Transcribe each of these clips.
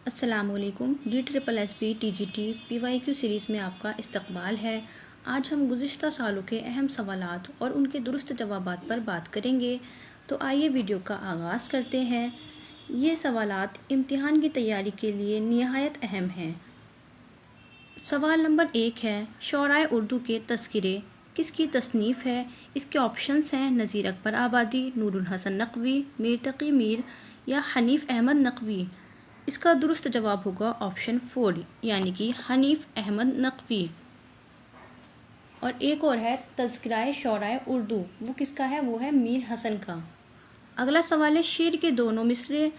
अस्सलामुअलैकुम। DSSB TGT PYQ series में आपका इस्तकबाल है। आज हम गुज़िश्ता सालों के अहम सवालात और उनके दुरुस्त जवाबात पर बात करेंगे। तो आइए वीडियो का आगाज़ करते हैं। ये सवालात इम्तिहान की तैयारी के लिए निहायत अहम हैं। सवाल नंबर 1 है, शौराए उर्दू के तज़किरे किसकी तसनीफ़ है? इसके ऑप्शंस हैं नज़ीर अकबर आबादी, नूरुल हसन नकवी, मीर तक़ी मीर या हनीफ़ अहमद नकवी। इसका दुरुस्त जवाब होगा ऑप्शन 4 यानी कि हनीफ़ अहमद नकवी। और एक और है तज़किराए शौराए उर्दू, वो किसका है? वो है मीर हसन का। अगला सवाल है, शेर के दोनों मिसरे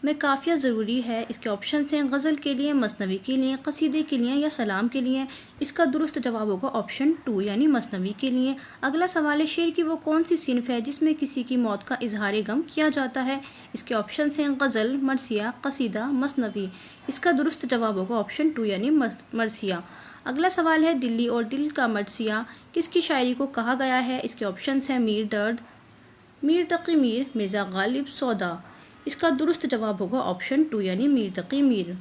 में काफ़िया ज़रूरी है। इसके ऑप्शन हैं गज़ल के लिए, मसनवी के लिए, कसीदे के लिए या सलाम के लिए। इसका दुरुस्त जवाब होगा ऑप्शन 2 यानी मसनवी के लिए। अगला सवाल है, शेर की वो कौन सी सिन्फ़ है जिसमें किसी की मौत का इजहार गम किया जाता है? इसके ऑप्शन हैं गज़ल, मरसिया, कसीदा, मसनवी। इसका दुरुस्त जवाब होगा ऑप्शन 2 यानी मरसिया। अगला सवाल है, दिल्ली और दिल का मरसिया किसकी शायरी को कहा गया है? इसके ऑप्शन हैं मीर दर्द, मीर तक़ी मीर, मिर्ज़ा गालिब, सौदा। इसका दुरुस्त जवाब होगा ऑप्शन 2 यानी मीर तक़ी मीर।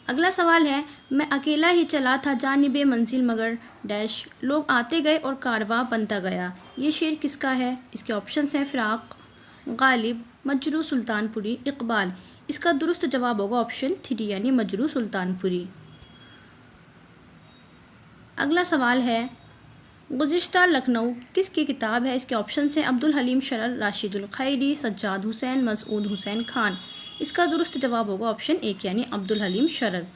अगला सवाल है, मैं अकेला ही चला था जानिबे मंजिल मगर डैश लोग आते गए और कारवां बनता गया। ये शेर किसका है? इसके ऑप्शन हैं फ़िराक, गालिब, मजरू सुल्तानपुरी, इकबाल। इसका दुरुस्त जवाब होगा ऑप्शन 3 यानी मजरू सुल्तानपुरी। अगला सवाल है, गुज़िश्ता लखनऊ किसकी किताब है? इसके ऑप्शन हैं अब्दुल हलीम शरर, राशिदुल खैरी, सज्जाद हुसैन, मसऊद हुसैन खान। इसका दुरुस्त जवाब होगा ऑप्शन 1 यानी अब्दुल हलीम शरर।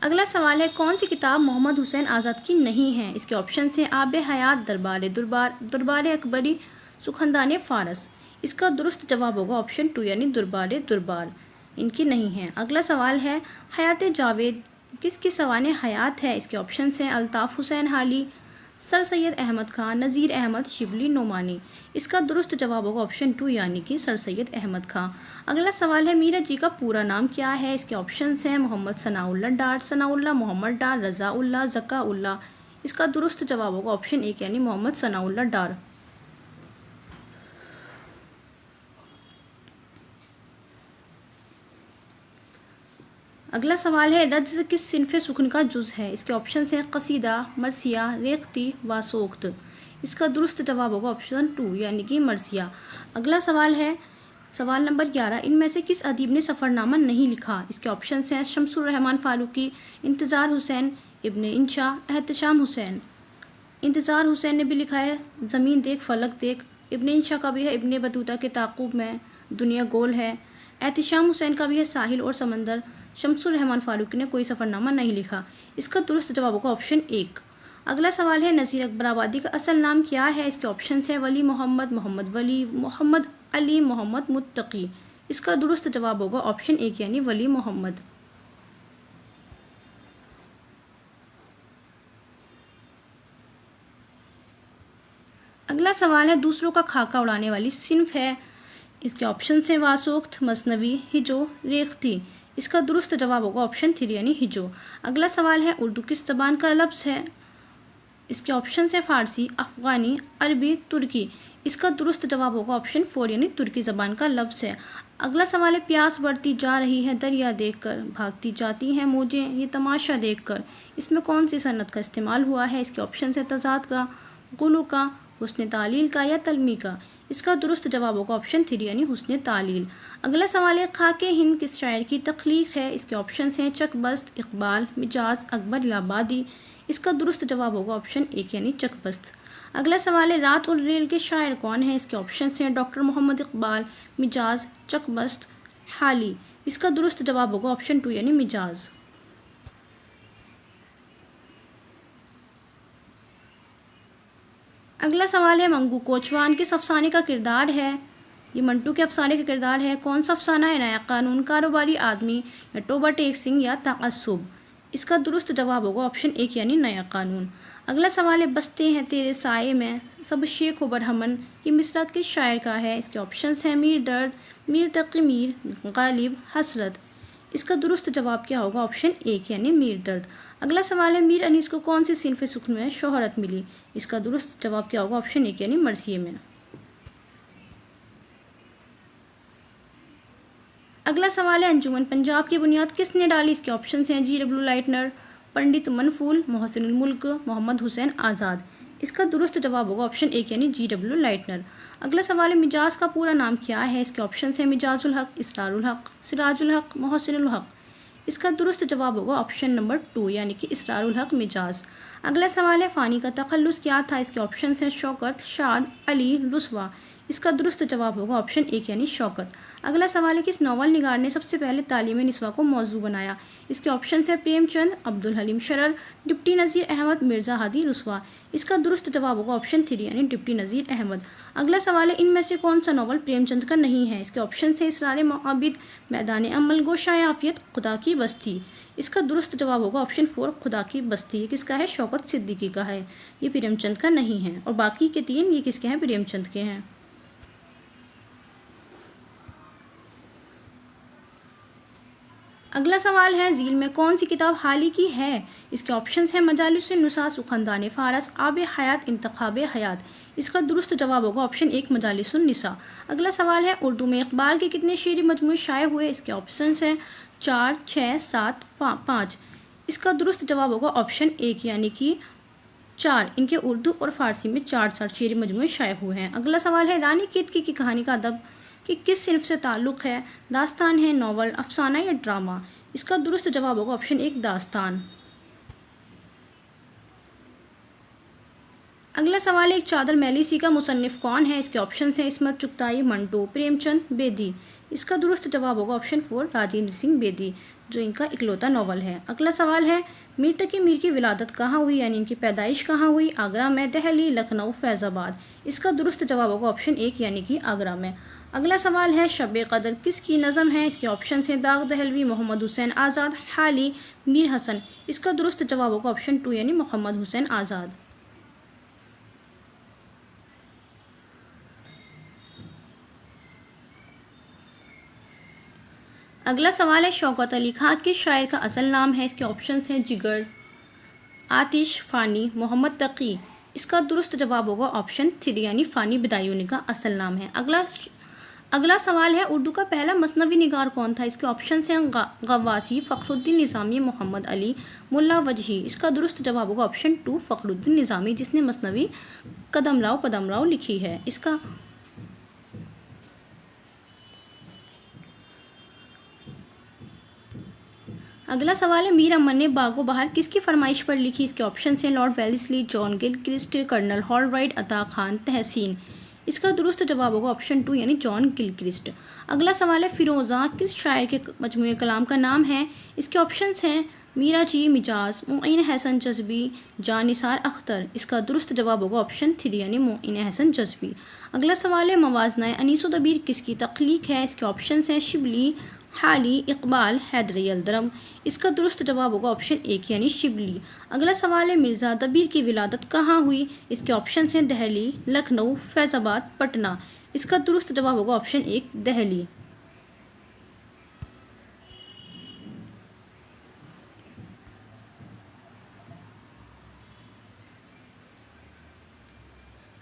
अगला सवाल है, कौन सी किताब मोहम्मद हुसैन आज़ाद की नहीं है? इसके ऑप्शन हैं आब हयात, दरबार दुरबार, दरबार अकबरी, सुखनदान फ़ारस। इसका दुरुस्त जवाब होगा ऑप्शन 2 यानी दरबार दुरबार, इनकी नहीं है। अगला सवाल है, हयात जावेद किसकी सवाने हयात है? इसके ऑप्शन हैं अल्ताफ़ हुसैन हाली, सर सैयद अहमद खान, नज़ीर अहमद, शिबली नोमानी। इसका दुरुस्त जवाब होगा ऑप्शन 2 यानी कि सर सैयद अहमद खान। अगला सवाल है, मीरा जी का पूरा नाम क्या है? इसके ऑप्शन हैं मोहम्मद सनाउल्लाह डार, सनाउल्लाह मोहम्मद डार, रज़ाउल्लाह, ज़काउल्लाह। इसका दुरुस्त जवाब होगा ऑप्शन 1 यानी मोहम्मद सनाउल्लाह डार। अगला सवाल है, रज्ज़ किस सिन्फ़े सुखन का जुज़ है? इसके ऑप्शन हैं कसीदा, मरसिया, रेख्ती व सोख्त। इसका दुरुस्त जवाब होगा ऑप्शन 2 यानी कि मरसिया। अगला सवाल है, सवाल नंबर 11, इनमें से किस अदीब ने सफ़रनामा नहीं लिखा? इसके ऑप्शन हैं शमसुर रहमान फ़ारूकी, इंतज़ार हुसैन, इब्न इंशा, एहतशाम हुसैन। इंतज़ार हुसैन ने भी लिखा है ज़मीन देख फ़लक देख। इब्न इंशा का भी है इब्न बतूता के ताक़ुब में दुनिया गोल है। एहतशाम हुसैन का भी है साहिल और समंदर। शमसुर रहमान फ़ारूकी ने कोई सफ़रनामा नहीं लिखा। इसका दुरुस्त जवाब होगा ऑप्शन 1। अगला सवाल है, नज़ीर अकबर आबादी का असल नाम क्या है? इसके ऑप्शन हैं वली मोहम्मद, मोहम्मद वली, मोहम्मद अली, मोहम्मद मुत्तकी। इसका दुरुस्त जवाब होगा ऑप्शन 1 यानी वली मोहम्मद। अगला सवाल है, दूसरों का खाका उड़ाने वाली सिन्फ़ है? इसके ऑप्शन हैं वासोख्त, मसनवी, हिजो, रेख्ती। इसका दुरुस्त जवाब होगा ऑप्शन 3 यानी हिजो। अगला सवाल है, उर्दू किस ज़बान का लफ्ज़ है? इसके ऑप्शन हैं फ़ारसी, अफ़गानी, अरबी, तुर्की। इसका दुरुस्त जवाब होगा ऑप्शन 4 यानी तुर्की ज़बान का लफ्ज़ है। अगला सवाल है, प्यास बढ़ती जा रही है दरिया देखकर, भागती जाती हैं मौजें ये तमाशा देखकर। इसमें कौन सी सनत का इस्तेमाल हुआ है? इसके ऑप्शन हैं तज़ाद का, गुलू का, हुस्न तालील का या तलमी का। इसका दुरुस्त जवाब होगा ऑप्शन 3 यानी हुस्न तालील। अगला सवाल है, खाके हिंद किस शायर की तख्लीक है? इसके ऑप्शन हैं चकबस्त, इकबाल, मिजाज, अकबर इलाहाबादी। इसका दुरुस्त जवाब होगा ऑप्शन 1 यानी चकबस्त। अगला सवाल है, रात और रेल के शायर कौन हैं? इसके ऑप्शन हैं डॉक्टर मोहम्मद इकबाल, मिजाज, चकबस्त, हाली। इसका दुरुस्त जवाब होगा ऑप्शन 2 यानी मिजाज। अगला सवाल है, मंगू कोचवान किस अफसाने का किरदार है? ये मंटू के अफसाने का किरदार है। कौन सा अफसाना है? नया कानून, कारोबारी आदमी या टोबा टेक सिंह या तअस्सुब। इसका दुरुस्त जवाब होगा ऑप्शन 1 यानी नया कानून। अगला सवाल है, बसते हैं तेरे साए में सब शेख बरहमन। ये मिसरा किस शायर का है? इसके ऑप्शन हैं मीर दर्द, मीर तक़ी मीर, गालिब, हसरत। इसका दुरुस्त जवाब क्या होगा? ऑप्शन 1 यानी मीर दर्द। अगला सवाल है, मीर अनीस को कौन सी सिन्फ़ सुखन में शोहरत मिली? इसका दुरुस्त जवाब क्या होगा? ऑप्शन 1 यानी मरसिए में। अगला सवाल है, अंजुमन पंजाब की बुनियाद किसने डाली? इसके ऑप्शन हैं G.W. लाइटनर, पंडित मनफूल, मोहसिनुल मुल्क, मोहम्मद हुसैन आज़ाद। इसका दुरुस्त जवाब होगा ऑप्शन एक यानी G.W. लाइटनर। अगला सवाल है, मिजाज का पूरा नाम क्या है? इसके ऑप्शन हैं मिजाजुल हक, इसरारुल हक, सिराजुल हक, मोहसिनुल हक। इसका दुरुस्त जवाब होगा ऑप्शन नंबर 2 यानी कि इसरारुल हक मिजाज। अगला सवाल है, फ़ानी का तखल्लुस क्या था? इसके ऑप्शन हैं शौकत, शाद, अली, रुस्वा। इसका दुरुस्त जवाब होगा ऑप्शन एक यानी शौकत। अगला सवाल है, किस नॉवल निगार ने सबसे पहले तालीम निस्वा को मौजू बनाया? इसके ऑप्शन हैं प्रेमचंद, अब्दुल हलीम शरर, डिप्टी नज़ीर अहमद, मिर्ज़ा हादी रुस्वा। इसका दुरुस्त जवाब होगा ऑप्शन 3 यानी डिप्टी नज़ीर अहमद। अगला सवाल है, इनमें से कौन सा नॉवल प्रेमचंद का नहीं है? इसके ऑप्शन हैं इसरार मुआबिद, मैदान अमल, गोशाए आफियत, खुदा की बस्ती। इसका दुरुस्त जवाब होगा ऑप्शन 4 खुदा की बस्ती। ये किसका है? शौकत सिद्दीकी का है, ये प्रेमचंद का नहीं है। और बाकी के 3 ये किसके हैं? प्रेमचंद के हैं। अगला सवाल है, झील में कौन सी किताब हाल ही की है? इसके ऑप्शन हैं मजालिसुन्नुसा, सुखनदान फ़ारस, आब हयात, इंतखाब हयात। इसका दुरुस्त जवाब होगा ऑप्शन 1 मजालिसुन्निसा। अगला सवाल है, उर्दू में इकबाल के कितने शेरी मजमूए शाये हुए? इसके ऑप्शन हैं 4, 6, 7, 5। इसका दुरुस्त जवाब होगा ऑप्शन 1 यानी कि 4। इनके उर्दू और फ़ारसी में 4 शेरी मजमूए शाये हुए हैं। अगला सवाल है, रानी केतकी की कहानी का अदब कि किस सिर्फ से ताल्लुक़ है? दास्तान है, नॉवल, अफसाना या ड्रामा? इसका दुरुस्त जवाब होगा ऑप्शन 1 दास्तान। अगला सवाल है, एक चादर मैली सी का मुसन्निफ कौन है? इसके ऑप्शन हैं इस्मत चुगताई, मंटो, प्रेमचंद, बेदी। इसका दुरुस्त जवाब होगा ऑप्शन 4 राजेंद्र सिंह बेदी, जो इनका इकलौता नॉवल है। अगला सवाल है, मीर तकी मीर की विलादत कहाँ हुई यानी इनकी पैदाइश कहाँ हुई? आगरा में, दिल्ली, लखनऊ, फैज़ाबाद। इसका दुरुस्त जवाब होगा ऑप्शन 1 यानी कि आगरा में। अगला सवाल है, शब कदर किसकी नज़म है? इसके ऑप्शन हैं दाग दहलवी, मोहम्मद हुसैन आज़ाद, हाली, मीर हसन। इसका दुरुस्त जवाब होगा ऑप्शन 2 यानी मोहम्मद हुसैन आज़ाद। अगला सवाल है, शौकत अली खां किस शायर का असल नाम है? इसके ऑप्शन हैं जिगर, आतिश, फ़ानी, मोहम्मद तकी। इसका दुरुस्त जवाब होगा ऑप्शन 3 यानी फ़ानी बदायूनी का असल नाम है। अगला सवाल है, उर्दू का पहला मसनवी निगार कौन था? इसके ऑप्शन हैं गवासी, फ़खरुद्दीन निज़ामी, मोहम्मद अली, मुल्ला वजही। इसका दुरुस्त जवाब होगा ऑप्शन 2 फ़खरुद्दीन निज़ामी, जिसने मसनवी कदमराव पदमराव लिखी है। इसका अगला सवाल है, मीर अमन ने बागो बहार किसकी फरमाइश पर लिखी? इसके ऑप्शन हैं lord Wellesley, John Gilchrist, colonel Hallwright, Ata Khan, तहसीन। इसका दुरुस्त जवाब होगा ऑप्शन 2 यानी जॉन गिलक्रिस्ट। अगला सवाल है, फ़िरोज़ा किस शायर के मजमूए कलाम का नाम है? इसके ऑप्शन हैं मीरा जी मिजाज, मोइन हसन जज़बी, जान निसार अख्तर। इसका दुरुस्त जवाब होगा ऑप्शन 3 यानी मोइन हसन जज़बी। अगला सवाल है, मवाज़नाए अनीस व दबीर किसकी तख्लीक है? इसके ऑप्शन हैं शिबली, हाली, इकबाल, हैदरी अलदरम। इसका दुरुस्त जवाब होगा ऑप्शन 1 यानी शिबली। अगला सवाल है, मिर्ज़ा दबीर की विलादत कहाँ हुई? इसके ऑप्शन हैं दिल्ली, लखनऊ, फैज़ाबाद, पटना। इसका दुरुस्त जवाब होगा ऑप्शन 1 दिल्ली।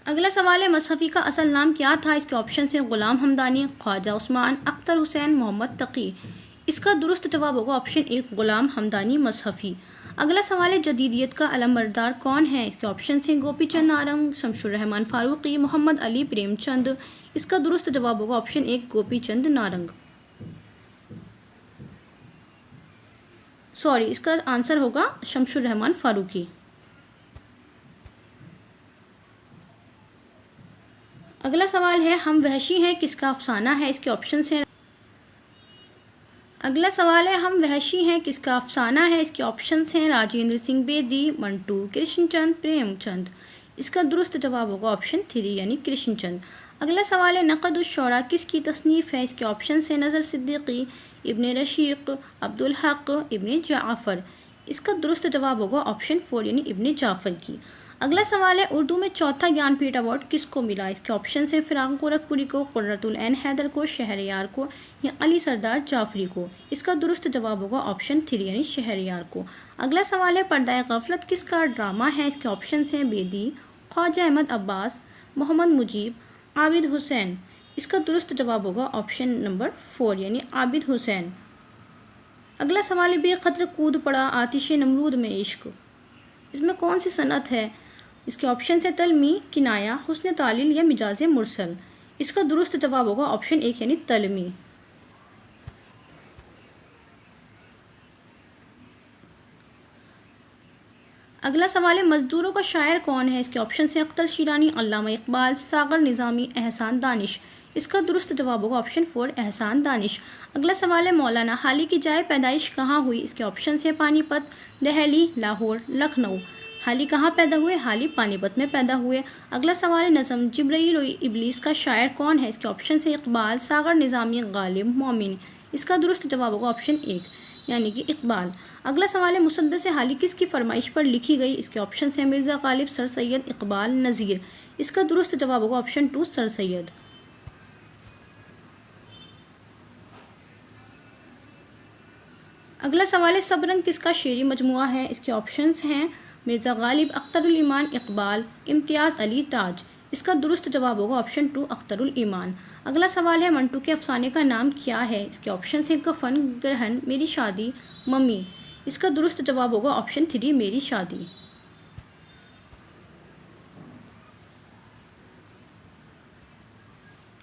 अगला सवाल है, मसहफ़ी का असल नाम क्या था? इसके ऑप्शन हैं ग़ुलाम हमदानी, ख्वाजा उस्मान, अख्तर हुसैन, मोहम्मद तकी। इसका दुरुस्त जवाब होगा ऑप्शन 1 ग़ुलाम हमदानी मसहफ़ी। अगला सवाल है, जदीदियत का अलमबरदार कौन है? इसके ऑप्शन हैं गोपी चंद नारंग, शमशुर रहमान फ़ारूक़ी, मोहम्मद अली प्रेमचंद। इसका दुरुस्त जवाब होगा ऑप्शन 1 गोपी चंद नारंग। इसका आंसर होगा शमशुर रहमान फ़ारूक़ी। अगला सवाल है, हम वहशी हैं किसका अफसाना है? इसके ऑप्शन हैं अगला सवाल है, हम वहशी हैं किसका अफसाना है? इसके ऑप्शन हैं राजेंद्र सिंह बेदी, मंटू, कृष्णचंद, प्रेमचंद। इसका दुरुस्त जवाब होगा ऑप्शन 3 यानी कृष्णचंद। अगला सवाल है, नक़द उश-शौरा किसकी तसनीफ़ है? इसके ऑप्शन हैं नज़र सिद्दीकी, इब्ने रशीक, अब्दुल हक, इब्ने जाफ़र। इसका दुरुस्त जवाब होगा ऑप्शन 4 यानी इब्ने जाफ़र की। अगला सवाल है, उर्दू में चौथा ज्ञानपीठ अवार्ड किसको मिला? इसके ऑप्शन हैं फ़िराक़ गोरखपुरी को, क़ुर्रतुल ऐन हैदर को, शहरयार को या अली सरदार जाफ़री को। इसका दुरुस्त जवाब होगा ऑप्शन 3 यानी शहरयार को। अगला सवाल है, पर्दा ग़फ़लत किसका ड्रामा है? इसके ऑप्शन हैं बेदी, ख्वाजा अहमद अब्बास, मोहम्मद मुजीब, आबिद हुसैन। इसका दुरुस्त जवाब होगा ऑप्शन नंबर 4 यानी आबिद हुसैन। अगला सवाल है, बेकद्र कूद पड़ा आतिश नमरूद में इश्क, इसमें कौन सी सनत है? इसके ऑप्शन है तलमी, किनाया, हुस्न तालील या मिजाज मुरसल। इसका दुरुस्त जवाब होगा ऑप्शन 1 यानी तलमी। अगला सवाल है, मजदूरों का शायर कौन है? इसके ऑप्शन है अख्तर शिरानी, अल्लामा इकबाल, सागर निज़ामी, एहसान दानिश। इसका दुरुस्त जवाब होगा ऑप्शन 4 एहसान दानिश। अगला सवाल है, मौलाना हाली की जाए पैदाइश कहाँ हुई? इसके ऑप्शन है पानीपत, दहली, लाहौर, लखनऊ। हाली कहाँ पैदा हुए? हाली पानीपत में पैदा हुए। अगला सवाल है, नज़म जिब्राइल और इबलीस का शायर कौन है? इसके ऑप्शन है इकबाल, सागर निज़ामी, गालिब, मोमिन। इसका दुरुस्त जवाब होगा ऑप्शन 1 यानी कि इकबाल। अगला सवाल है, मुसद्दस हाली किसकी फरमाइश पर लिखी गई? इसके ऑप्शन हैं मिर्ज़ा गालिब, सर सैयद, इकबाल, नज़ीर। इसका दुरुस्त जवाब होगा ऑप्शन 2 सर सैयद। अगला सवाल है, सबरंग किसका शेरी मजमुआ है? इसके ऑप्शंस हैं मिर्ज़ा गालिब, अख्तरुल ईमान, इकबाल, इम्तियाज़ अली, ताज। इसका दुरुस्त जवाब होगा ऑप्शन 2 अख्तरुल ईमान। अगला सवाल है, मंटू के अफसाने का नाम क्या है? इसके ऑप्शन हैं कफन, ग्रहण, मेरी शादी, मम्मी। इसका दुरुस्त जवाब होगा ऑप्शन 3 मेरी शादी।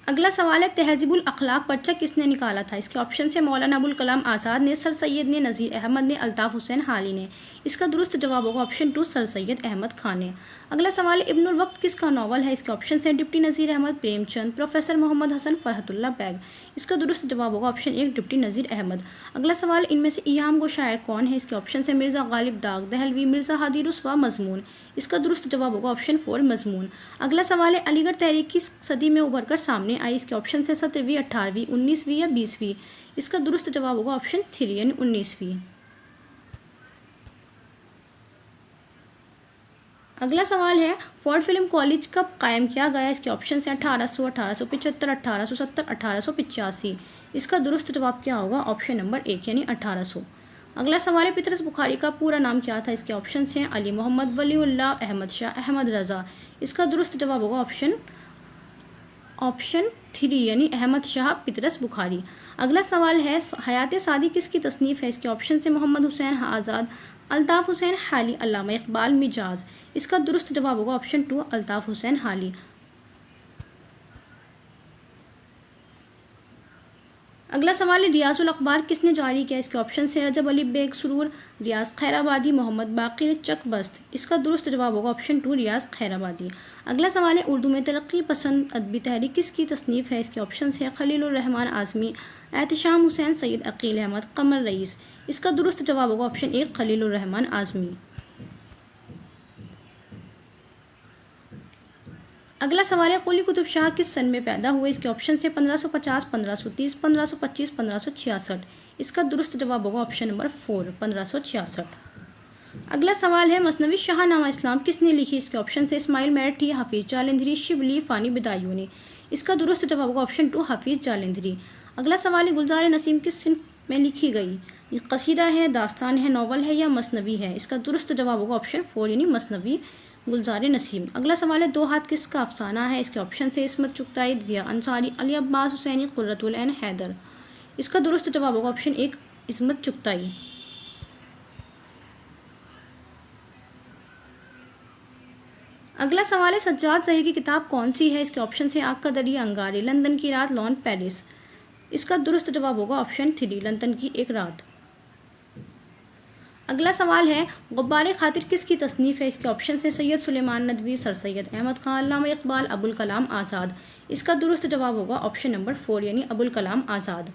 अगला सवाल है, तहज़ीबुल अखलाक पर्चा किसने निकाला था? इसके ऑप्शन है मौलाना अबुल कलाम आज़ाद ने, सर सैयद ने, नज़ीर अहमद ने, अल्ताफ़ हुसैन हाली ने। इसका दुरुस्त जवाब होगा ऑप्शन 2 सर सैयद अहमद खान ने। अगला सवाल है, इब्नुल वक्त किसका नावल है? इसके ऑप्शन है डिप्टी नज़ीर अहमद, प्रेमचंद, प्रोफेसर मोहम्मद हसन, फरहतुल्लाह बैग। इसका दुरुस्त जवाब होगा ऑप्शन 1 डिप्टी नज़ीर अहमद। अगला सवाल, इनमें से ईयाम गो शायर कौन है? इसके ऑप्शन है मिर्ज़ा गालिब, दाग दहलवी, मिर्ज़ा हादी रुस्वा, मजमून। इसका दुरुस्त जवाब होगा ऑप्शन 4 मजमून। अगला सवाल है, अलीगढ़ तहरीक किस सदी में उभर कर सामने आई? इसके ऑप्शन है 17वीं, 18वीं, 19वीं या 20वीं। इसका दुरुस्त जवाब होगा ऑप्शन 3 यानी 19वीं। अगला सवाल है, फोर्ड फिल्म कॉलेज कब कायम किया गया? इसके ऑप्शन है 1800, 1875, 1870, 1885। इसका दुरुस्त जवाब क्या होगा? ऑप्शन नंबर 1 यानी 1800। अगला सवाल है, पितरस बुखारी का पूरा नाम क्या था? इसके ऑप्शन हैं अली मोहम्मद वलीउल्लाह अहमद शाह अहमद रज़ा। इसका दुरुस्त जवाब होगा ऑप्शन 3 यानी अहमद शाह पितरस बुखारी। अगला सवाल है, हयात सादी किसकी तसनीफ़ है? इसके ऑप्शन से मोहम्मद हुसैन आज़ाद, अल्ताफ़ हुसैन हाली, अल्लामा इकबाल, मिजाज। इसका दुरुस्त जवाब होगा ऑप्शन 2 अल्ताफ़ हुसैन हाली। अगला सवाल है, रियाजुल अखबार किसने जारी किया? इसके ऑप्शन से रजब अली बेग सुरूर, रियाज खैराबादी, मोहम्मद बाकिर चकबस्त। इसका दुरुस्त जवाब होगा ऑप्शन 2 रियाज खैराबादी। अगला सवाल है, उर्दू में तरक्की पसंद अदबी तहरीक किसकी तसनीफ़ है? इसके ऑप्शन है खलीलुर रहमान आज़मी, एहतिशाम हुसैन, सैयद अकील अहमद, कमर रईस। इसका दुरुस्त जवाब होगा ऑप्शन 1 खलीलुर रहमान आज़मी। अगला सवाल है, कुली कुतुब शाह किस सन में पैदा हुए? इसके ऑप्शन है 1550, 1530, 1525, 1566। इसका दुरुस्त जवाब होगा ऑप्शन नंबर 4 1566। अगला सवाल है, मसनवी शाहनामा इस्लाम किसने लिखी? इसके ऑप्शन है इस्माइल मैरठी, हफीज़ जालंधरी, शिबली, फ़ानी बिदायूनी। इसका दुरुस्त जवाब होगा ऑप्शन 2 हफीज़ जालंधरी। अगला सवाल है, गुलजार नसीम किस सिन्फ में लिखी गई? ये कसीदा है, दास्तान है, नावल है या मसनवी है? इसका दुरुस्त जवाब होगा ऑप्शन 4 यानी मसनवी गुलजार नसीम। अगला सवाल है, दो हाथ किसका अफसाना है? इसके ऑप्शन है इसमत चुगताई, ज़िया अंसारी, अली अब्बास हुसैनी, कुर्रतुल ऐन हैदर। इसका दुरुस्त जवाब होगा ऑप्शन 1 इसमत चुगताई। अगला सवाल है, सज्जाद ज़ही की किताब कौन सी है? इसके ऑप्शन है आग का दरिया, अंगारे, लंदन की रात, लॉन, पेरिस। इसका दुरुस्त जवाब होगा ऑप्शन 3 लंदन की एक रात। अगला सवाल है, गुब्बारे खातिर किसकी तसनीफ़ है? इसके ऑप्शन है सैयद सुलेमान नदवी, सर सैयद अहमद खान, अल्लामा इकबाल, अबुल कलाम आज़ाद। इसका दुरुस्त जवाब होगा ऑप्शन नंबर 4 यानी अबुल कलाम आज़ाद।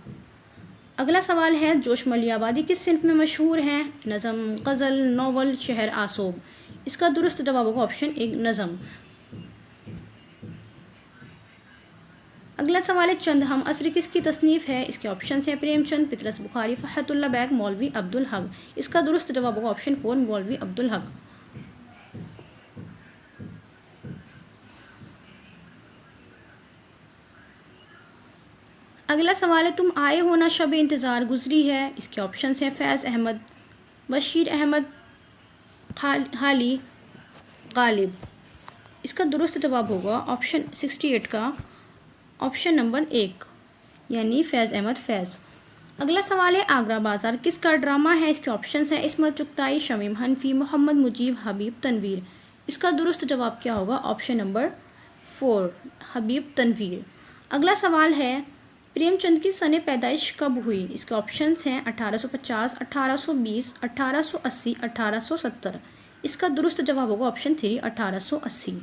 अगला सवाल है, जोश मलियाबादी किस सिन्फ में मशहूर हैं? नज़म, गज़ल, नावल, शहर, आसोब। इसका दुरुस्त जवाब होगा ऑप्शन 1 नज़म। अगला सवाल है, चंद हम असर किसकी तसनीफ़ है? इसके ऑप्शन हैं प्रेमचंद, पितरस बुखारी, फरहतुल्लाह बैग, मौलवी अब्दुल हक। इसका दुरुस्त जवाब होगा ऑप्शन 4 मौलवी अब्दुल हक। अगला सवाल है, तुम आए हो ना शब इंतज़ार गुजरी है। इसके ऑप्शन हैं फैज़ अहमद, बशीर अहमद, हाली, गालिब। इसका दुरुस्त जवाब होगा ऑप्शन 68 का ऑप्शन नंबर 1 यानी फैज़ अहमद फैज़। अगला सवाल है आगरा बाज़ार किसका ड्रामा है। इसके ऑप्शंस हैं इस्मत चुगताई, शमीम हनफी, मोहम्मद मुजीब, हबीब तनवीर। इसका दुरुस्त जवाब क्या होगा। Option number 4 Habib Tanvir. अगला सवाल है प्रेमचंद की सने पैदाइश कब हुई। इसके ऑप्शंस हैं 1850, 1820, 1880, 1870। इसका दुरुस्त जवाब होगा ऑप्शन 3 1880।